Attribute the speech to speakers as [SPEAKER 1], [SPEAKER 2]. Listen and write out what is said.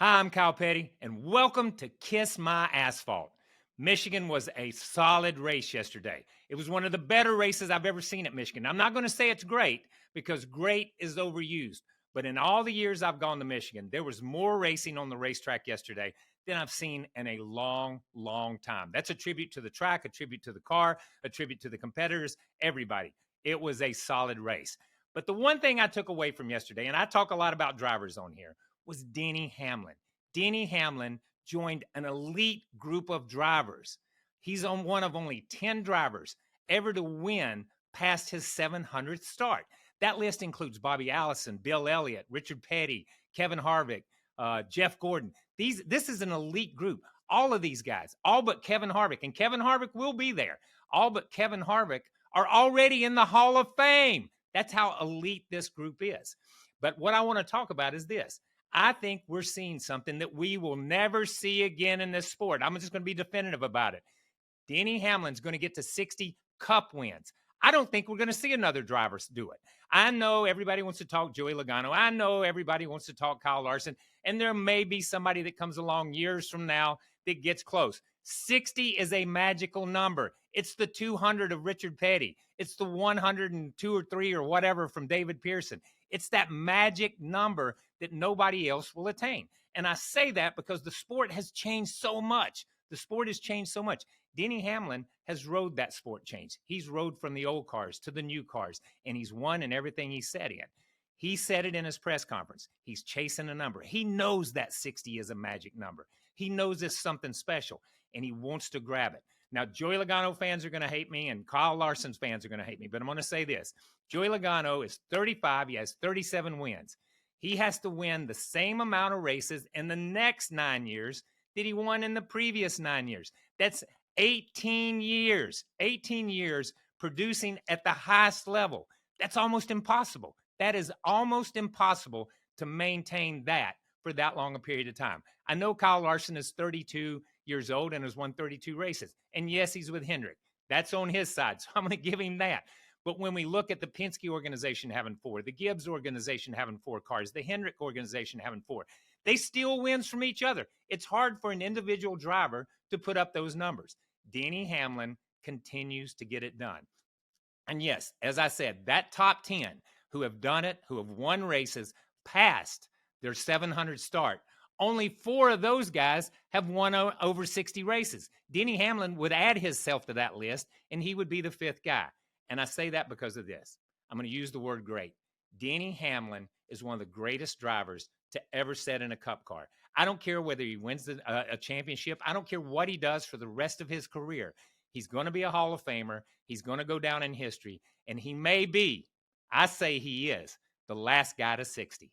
[SPEAKER 1] Hi, I'm Kyle Petty, and welcome to Kiss My Asphalt. Michigan was a solid race yesterday. It was one of the better races I've ever seen at Michigan. I'm not going to say it's great because great is overused, but in all the years I've gone to Michigan, there was more racing on the racetrack yesterday than I've seen in a long, long time. That's a tribute to the track, a tribute to the car, a tribute to the competitors, everybody. It was a solid race. But the one thing I took away from yesterday, and I talk a lot about drivers on here, was Denny Hamlin. Denny Hamlin joined an elite group of drivers. He's on one of only 10 drivers ever to win past his 700th start. That list includes Bobby Allison, Bill Elliott, Richard Petty, Kevin Harvick, Jeff Gordon. This is an elite group. All of these guys, all but Kevin Harvick, and Kevin Harvick will be there. All but Kevin Harvick are already in the Hall of Fame. That's how elite this group is. But what I want to talk about is this. I think we're seeing something that we will never see again in this sport. I'm just going to be definitive about it. Denny Hamlin's going to get to 60 Cup wins. I don't think we're going to see another driver do it. I know everybody wants to talk Joey Logano. I know everybody wants to talk Kyle Larson. And there may be somebody that comes along years from now that gets close. 60 is a magical number. It's the 200 of Richard Petty. It's the 102 or 3 or whatever from David Pearson. It's that magic number that nobody else will attain. And I say that because the sport has changed so much. The sport has changed so much. Denny Hamlin has rode that sport change. He's rode from the old cars to the new cars, and he's won in everything he said in. He said it in his press conference. He's chasing a number. He knows that 60 is a magic number. He knows it's something special, and he wants to grab it. Now, Joey Logano fans are going to hate me, and Kyle Larson's fans are going to hate me, but I'm going to say this. Joey Logano is 35. He has 37 wins. He has to win the same amount of races in the next 9 years that he won in the previous 9 years. That's 18 years producing at the highest level. That's almost impossible. That is almost impossible to maintain that for that long a period of time. I know Kyle Larson is 32 years old and has won 32 races. And yes, he's with Hendrick. That's on his side, so I'm going to give him that. But when we look at the Penske organization having 4, the Gibbs organization having 4 cars, the Hendrick organization having 4, they steal wins from each other. It's hard for an individual driver to put up those numbers. Denny Hamlin continues to get it done. And yes, as I said, that top 10 who have done it, who have won races past their 700 start, only 4 of those guys have won over 60 races. Denny Hamlin would add himself to that list, and he would be the 5th guy. And I say that because of this. I'm going to use the word great. Denny Hamlin is one of the greatest drivers to ever set in a Cup car. I don't care whether he wins a championship. I don't care what he does for the rest of his career. He's going to be a Hall of Famer. He's going to go down in history. And he may be, I say he is, the last guy to 60.